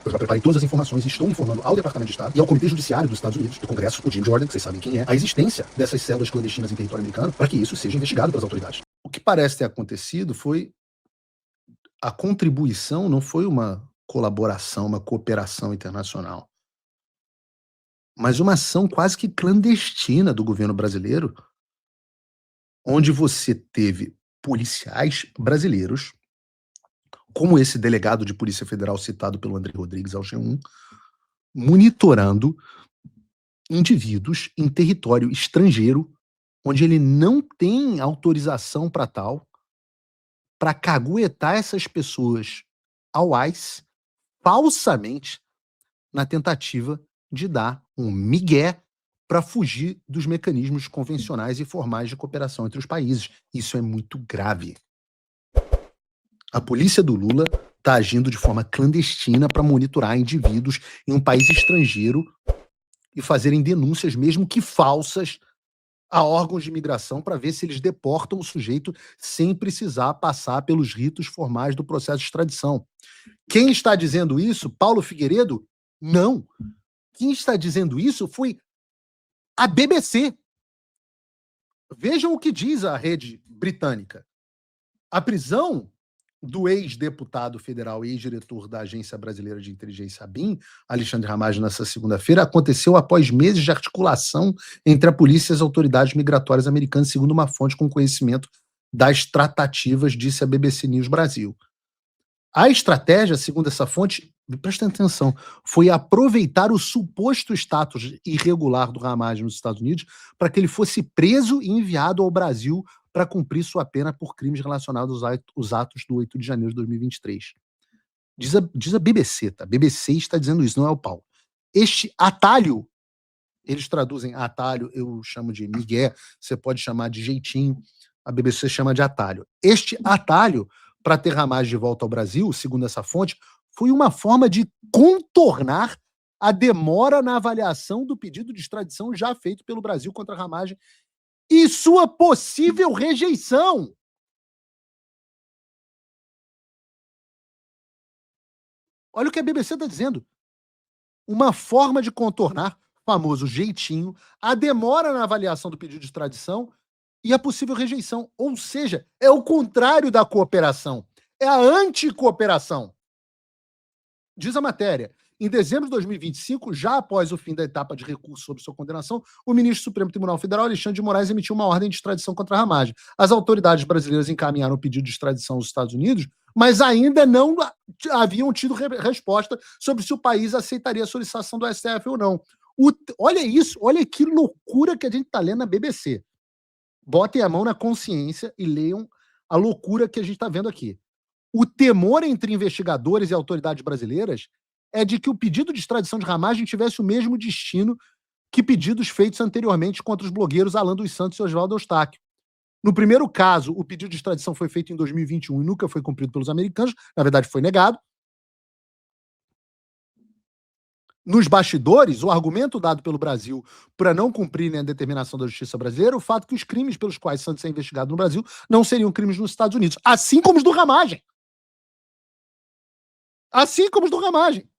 Eu já preparei todas as informações e estou informando ao Departamento de Estado e ao Comitê Judiciário dos Estados Unidos, do Congresso, o Jim Jordan, que vocês sabem quem é, a existência dessas células clandestinas em território americano para que isso seja investigado pelas autoridades. O que parece ter acontecido foi a contribuição, não foi uma colaboração, uma cooperação internacional, mas uma ação quase que clandestina do governo brasileiro, onde você teve policiais brasileiros, como esse delegado de Polícia Federal citado pelo André Rodrigues ao G1, monitorando indivíduos em território estrangeiro, onde ele não tem autorização para tal, para caguetar essas pessoas ao ICE, falsamente, na tentativa de dar um migué para fugir dos mecanismos convencionais e formais de cooperação entre os países. Isso é muito grave. A polícia do Lula está agindo de forma clandestina para monitorar indivíduos em um país estrangeiro e fazerem denúncias, mesmo que falsas, a órgãos de imigração para ver se eles deportam o sujeito sem precisar passar pelos ritos formais do processo de extradição. Quem está dizendo isso? Paulo Figueiredo? Não. Quem está dizendo isso foi a BBC. Vejam o que diz a rede britânica. A prisão do ex-deputado federal e ex-diretor da Agência Brasileira de Inteligência, ABIN, Alexandre Ramagem, nessa segunda-feira, aconteceu após meses de articulação entre a polícia e as autoridades migratórias americanas, segundo uma fonte com conhecimento das tratativas, disse a BBC News Brasil. A estratégia, segundo essa fonte, presta atenção, foi aproveitar o suposto status irregular do Ramagem nos Estados Unidos para que ele fosse preso e enviado ao Brasil para cumprir sua pena por crimes relacionados aos atos do 8 de janeiro de 2023. Diz a BBC, tá? A BBC está dizendo isso, não é o Paulo. Este atalho, eles traduzem atalho, eu chamo de migué, você pode chamar de jeitinho, a BBC chama de atalho. Este atalho para ter Ramagem de volta ao Brasil, segundo essa fonte, foi uma forma de contornar a demora na avaliação do pedido de extradição já feito pelo Brasil contra Ramagem e sua possível rejeição. Olha o que a BBC está dizendo. Uma forma de contornar, famoso jeitinho, a demora na avaliação do pedido de extradição e a possível rejeição. Ou seja, é o contrário da cooperação. É a anticooperação. Diz a matéria, em dezembro de 2025, já após o fim da etapa de recurso sobre sua condenação, o ministro do Supremo Tribunal Federal, Alexandre de Moraes, emitiu uma ordem de extradição contra Ramagem. As autoridades brasileiras encaminharam o pedido de extradição aos Estados Unidos, mas ainda não haviam tido resposta sobre se o país aceitaria a solicitação do STF ou não. Olha isso, olha que loucura que a gente está lendo na BBC. Botem a mão na consciência e leiam a loucura que a gente está vendo aqui. O temor entre investigadores e autoridades brasileiras é de que o pedido de extradição de Ramagem tivesse o mesmo destino que pedidos feitos anteriormente contra os blogueiros Alan dos Santos e Oswaldo Eustáquio. No primeiro caso, o pedido de extradição foi feito em 2021 e nunca foi cumprido pelos americanos, na verdade foi negado. Nos bastidores, o argumento dado pelo Brasil para não cumprirem a determinação da justiça brasileira é o fato que os crimes pelos quais Santos é investigado no Brasil não seriam crimes nos Estados Unidos, assim como os do Ramagem. Assim como os do Ramagem.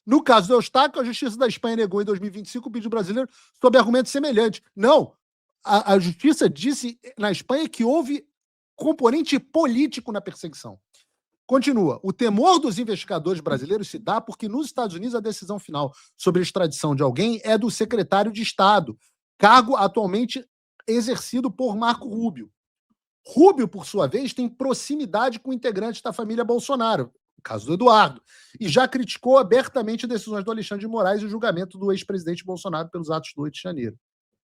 No caso do Eustáquio, a Justiça da Espanha negou em 2025 o pedido brasileiro sob argumento semelhante. Não, a Justiça disse na Espanha que houve componente político na perseguição. Continua. O temor dos investigadores brasileiros se dá porque nos Estados Unidos a decisão final sobre a extradição de alguém é do secretário de Estado, cargo atualmente exercido por Marco Rubio. Rubio, por sua vez, tem proximidade com integrantes da família Bolsonaro, o caso do Eduardo, e já criticou abertamente decisões do Alexandre de Moraes e o julgamento do ex-presidente Bolsonaro pelos atos do 8 de janeiro.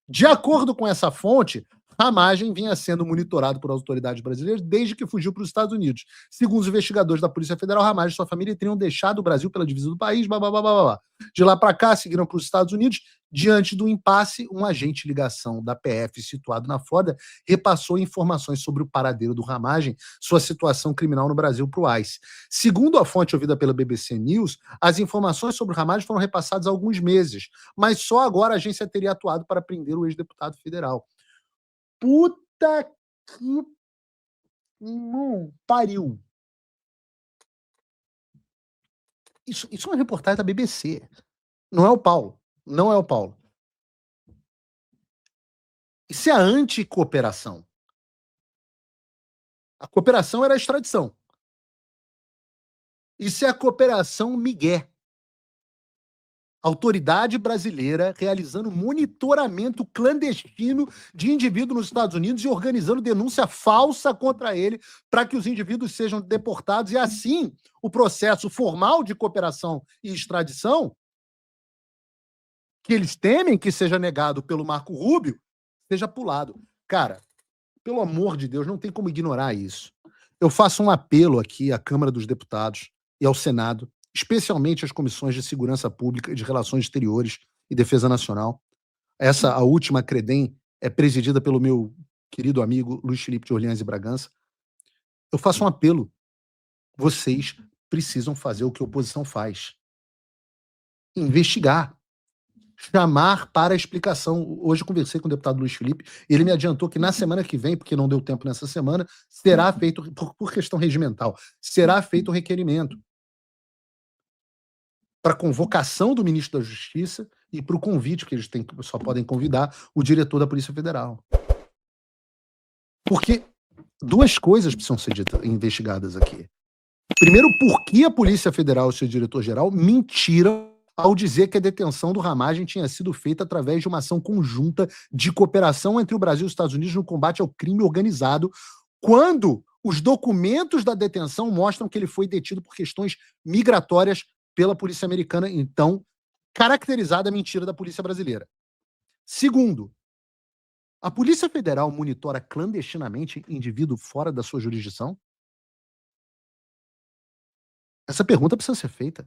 De acordo com essa fonte, Ramagem vinha sendo monitorado por autoridades brasileiras desde que fugiu para os Estados Unidos. Segundo os investigadores da Polícia Federal, Ramagem e sua família teriam deixado o Brasil pela divisa do país, blá, blá, blá, blá, blá. De lá para cá, seguiram para os Estados Unidos. Diante do impasse, um agente de ligação da PF situado na Flórida repassou informações sobre o paradeiro do Ramagem, sua situação criminal no Brasil para o ICE. Segundo a fonte ouvida pela BBC News, as informações sobre o Ramagem foram repassadas há alguns meses, mas só agora a agência teria atuado para prender o ex-deputado federal. Puta que pariu. Isso é uma reportagem da BBC. Não é o Paulo. Não é o Paulo. Isso é a anticooperação. A cooperação era a extradição. Isso é a cooperação migué. Autoridade brasileira realizando monitoramento clandestino de indivíduo nos Estados Unidos e organizando denúncia falsa contra ele para que os indivíduos sejam deportados e assim o processo formal de cooperação e extradição, que eles temem que seja negado pelo Marco Rubio, seja pulado. Cara, pelo amor de Deus, não tem como ignorar isso. Eu faço um apelo aqui à Câmara dos Deputados e ao Senado, especialmente às comissões de Segurança Pública, de Relações Exteriores e Defesa Nacional. A última, a CREDEM, é presidida pelo meu querido amigo Luiz Felipe de Orleans e Bragança. Eu faço um apelo. Vocês precisam fazer o que a oposição faz. Investigar. Chamar para explicação. Hoje eu conversei com o deputado Luiz Felipe, e ele me adiantou que na semana que vem, porque não deu tempo nessa semana, será feito, por questão regimental, será feito um requerimento para convocação do ministro da Justiça e para o convite que eles têm, só podem convidar o diretor da Polícia Federal. Porque duas coisas precisam ser investigadas aqui. Primeiro, por que a Polícia Federal e seu diretor-geral mentiram ao dizer que a detenção do Ramagem tinha sido feita através de uma ação conjunta de cooperação entre o Brasil e os Estados Unidos no combate ao crime organizado, quando os documentos da detenção mostram que ele foi detido por questões migratórias pela polícia americana, então caracterizada a mentira da polícia brasileira. Segundo, a Polícia Federal monitora clandestinamente indivíduo fora da sua jurisdição? Essa pergunta precisa ser feita.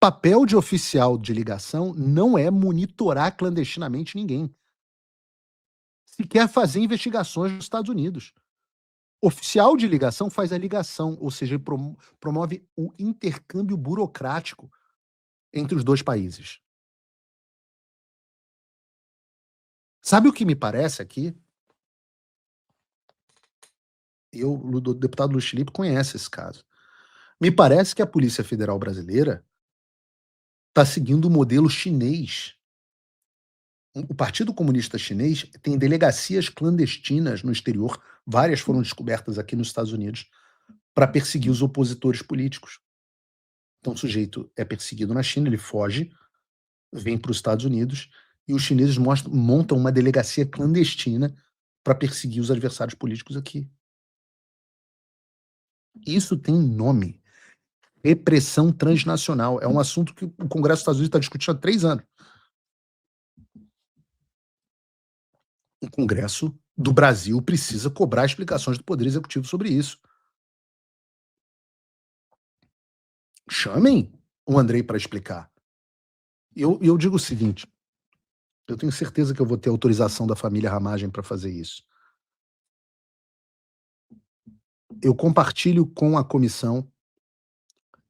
Papel de oficial de ligação não é monitorar clandestinamente ninguém. Se quer fazer investigações nos Estados Unidos. Oficial de ligação faz a ligação, ou seja, promove o intercâmbio burocrático entre os dois países. Sabe o que me parece aqui? O deputado Luiz Felipe conhece esse caso. Me parece que a Polícia Federal brasileira está seguindo o modelo chinês. O Partido Comunista Chinês tem delegacias clandestinas no exterior, várias foram descobertas aqui nos Estados Unidos, para perseguir os opositores políticos. Então o sujeito é perseguido na China, ele foge, vem para os Estados Unidos, e os chineses montam uma delegacia clandestina para perseguir os adversários políticos aqui. Isso tem nome. Repressão transnacional. É um assunto que o Congresso dos Estados Unidos está discutindo há 3 anos. O Congresso do Brasil precisa cobrar explicações do Poder Executivo sobre isso. Chamem o Andrei para explicar. Eu digo o seguinte, eu tenho certeza que eu vou ter autorização da família Ramagem para fazer isso. Eu compartilho com a comissão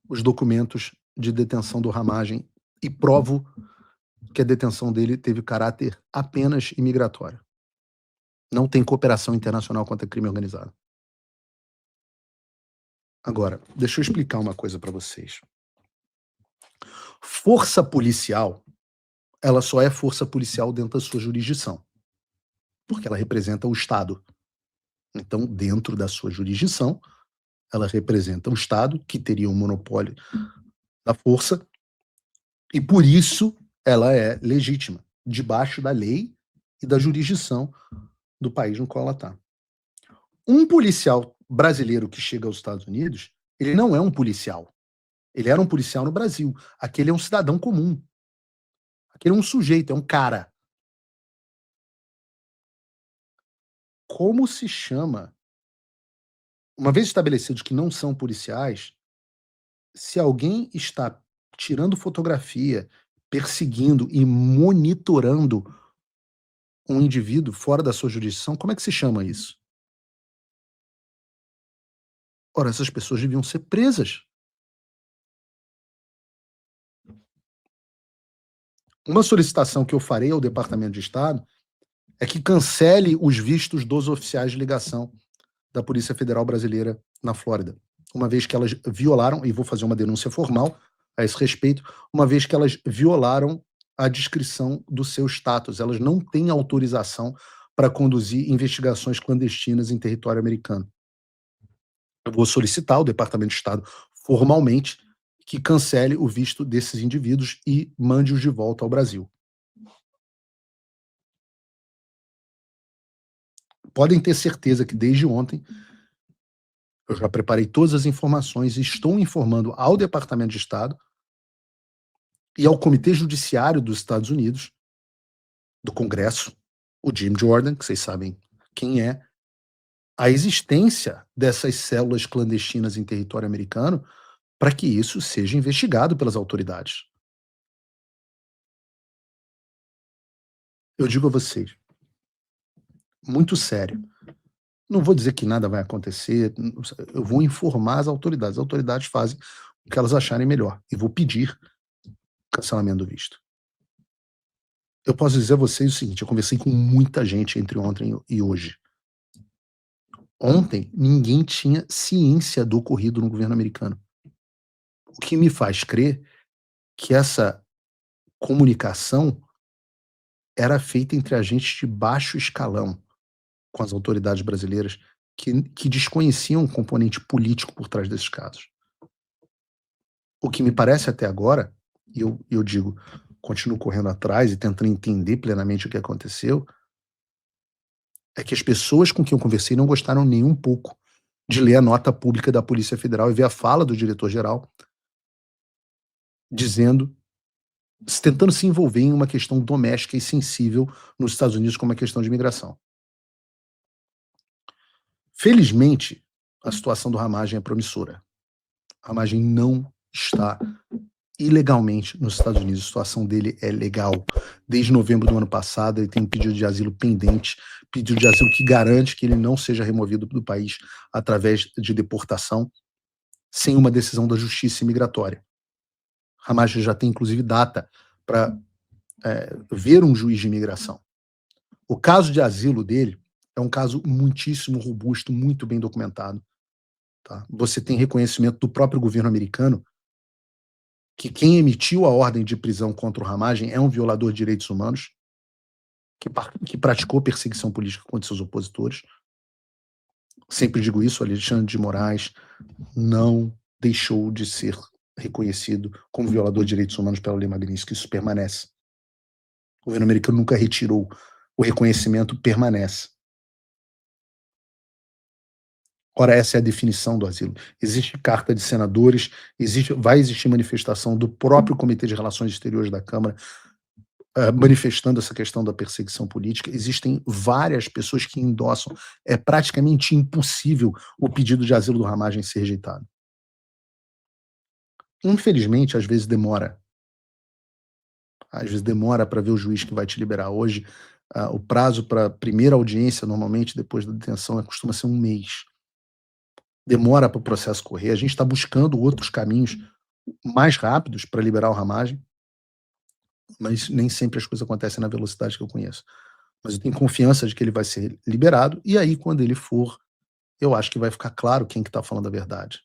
os documentos de detenção do Ramagem e provo que a detenção dele teve caráter apenas imigratório. Não tem cooperação internacional contra crime organizado. Agora, deixa eu explicar uma coisa para vocês. Força policial, ela só é força policial dentro da sua jurisdição, porque ela representa o Estado. Então, dentro da sua jurisdição, ela representa o Estado, que teria um monopólio da força, e por isso ela é legítima, debaixo da lei e da jurisdição do país no qual ela está. Um policial brasileiro que chega aos Estados Unidos, ele não é um policial. Ele era um policial no Brasil. Aquele é um cidadão comum. Aquele é um sujeito, é um cara. Como se chama? Uma vez estabelecidos que não são policiais, se alguém está tirando fotografia, perseguindo e monitorando um indivíduo fora da sua jurisdição, como é que se chama isso? Ora, essas pessoas deviam ser presas. Uma solicitação que eu farei ao Departamento de Estado é que cancele os vistos dos oficiais de ligação da Polícia Federal Brasileira na Flórida. uma vez que elas violaram, e vou fazer uma denúncia formal a esse respeito, uma vez que elas violaram a descrição do seu status. Elas não têm autorização para conduzir investigações clandestinas em território americano. Eu vou solicitar ao Departamento de Estado formalmente que cancele o visto desses indivíduos e mande-os de volta ao Brasil. Podem ter certeza que desde ontem eu já preparei todas as informações e estou informando ao Departamento de Estado e ao Comitê Judiciário dos Estados Unidos, do Congresso, o Jim Jordan, que vocês sabem quem é, a existência dessas células clandestinas em território americano para que isso seja investigado pelas autoridades. Eu digo a vocês, muito sério, não vou dizer que nada vai acontecer, eu vou informar as autoridades fazem o que elas acharem melhor, e vou pedir cancelamento do visto. Eu posso dizer a vocês o seguinte, eu conversei com muita gente entre ontem e hoje. Ontem, ninguém tinha ciência do ocorrido no governo americano. O que me faz crer que essa comunicação era feita entre agentes de baixo escalão com as autoridades brasileiras que desconheciam o componente político por trás desses casos. O que me parece até agora, e eu digo, continuo correndo atrás e tentando entender plenamente o que aconteceu, é que as pessoas com quem eu conversei não gostaram nem um pouco de ler a nota pública da Polícia Federal e ver a fala do diretor-geral dizendo, tentando se envolver em uma questão doméstica e sensível nos Estados Unidos como a questão de imigração. Felizmente, a situação do Ramagem é promissora. Ramagem não está ilegalmente nos Estados Unidos. A situação dele é legal. Desde novembro do ano passado, ele tem um pedido de asilo pendente, pedido de asilo que garante que ele não seja removido do país através de deportação, sem uma decisão da justiça imigratória. Ramagem já tem, inclusive, data para ver um juiz de imigração. O caso de asilo dele é um caso muitíssimo robusto, muito bem documentado. Tá? Você tem reconhecimento do próprio governo americano que quem emitiu a ordem de prisão contra o Ramagem é um violador de direitos humanos, que praticou perseguição política contra seus opositores. Sempre digo isso, Alexandre de Moraes não deixou de ser reconhecido como violador de direitos humanos pela Lei Magnitsky, isso permanece. O governo americano nunca retirou, o reconhecimento permanece. Ora, essa é a definição do asilo. Existe carta de senadores, vai existir manifestação do próprio Comitê de Relações Exteriores da Câmara, manifestando essa questão da perseguição política. Existem várias pessoas que endossam. É praticamente impossível o pedido de asilo do Ramagem ser rejeitado. Infelizmente, às vezes demora. Às vezes demora para ver o juiz que vai te liberar. Hoje, o prazo para a primeira audiência, normalmente, depois da detenção, costuma ser 1 mês. Demora para o processo correr. A gente está buscando outros caminhos mais rápidos para liberar o Ramagem, mas nem sempre as coisas acontecem na velocidade que eu conheço. Mas eu tenho confiança de que ele vai ser liberado, e aí, quando ele for, eu acho que vai ficar claro quem que está falando a verdade.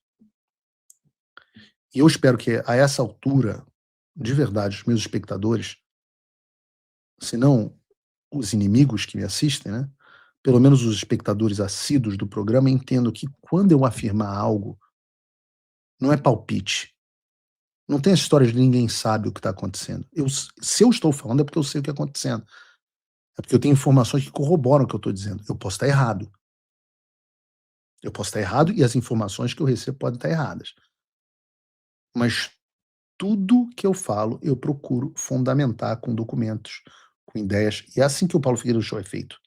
E eu espero que, a essa altura, de verdade, os meus espectadores, se não os inimigos que me assistem, né, pelo menos os espectadores assíduos do programa, entendam que quando eu afirmar algo, não é palpite. Não tem essa história de ninguém sabe o que está acontecendo. Se eu estou falando é porque eu sei o que está acontecendo. É porque eu tenho informações que corroboram o que eu estou dizendo. Eu posso estar errado. Eu posso estar errado e as informações que eu recebo podem estar erradas. Mas tudo que eu falo, eu procuro fundamentar com documentos, com ideias. E é assim que o Paulo Figueiredo Show é feito.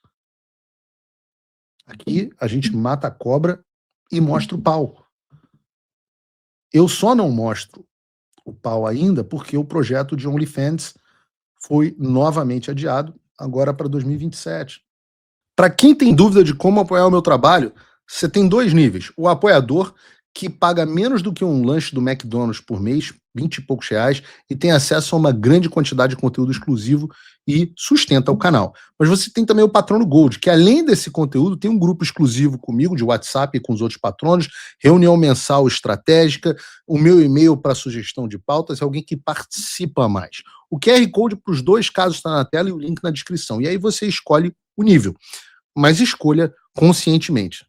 Aqui a gente mata a cobra e mostra o pau. Eu só não mostro o pau ainda porque o projeto de OnlyFans foi novamente adiado, agora para 2027. Para quem tem dúvida de como apoiar o meu trabalho, você tem 2 níveis. O apoiador, que paga menos do que um lanche do McDonald's por mês, 20 e poucos reais, e tem acesso a uma grande quantidade de conteúdo exclusivo e sustenta o canal. Mas você tem também o Patrono Gold, que além desse conteúdo, tem um grupo exclusivo comigo, de WhatsApp e com os outros patronos, reunião mensal estratégica, o meu e-mail para sugestão de pautas, é alguém que participa mais. O QR Code para os dois casos está na tela e o link na descrição. E aí você escolhe o nível, mas escolha conscientemente.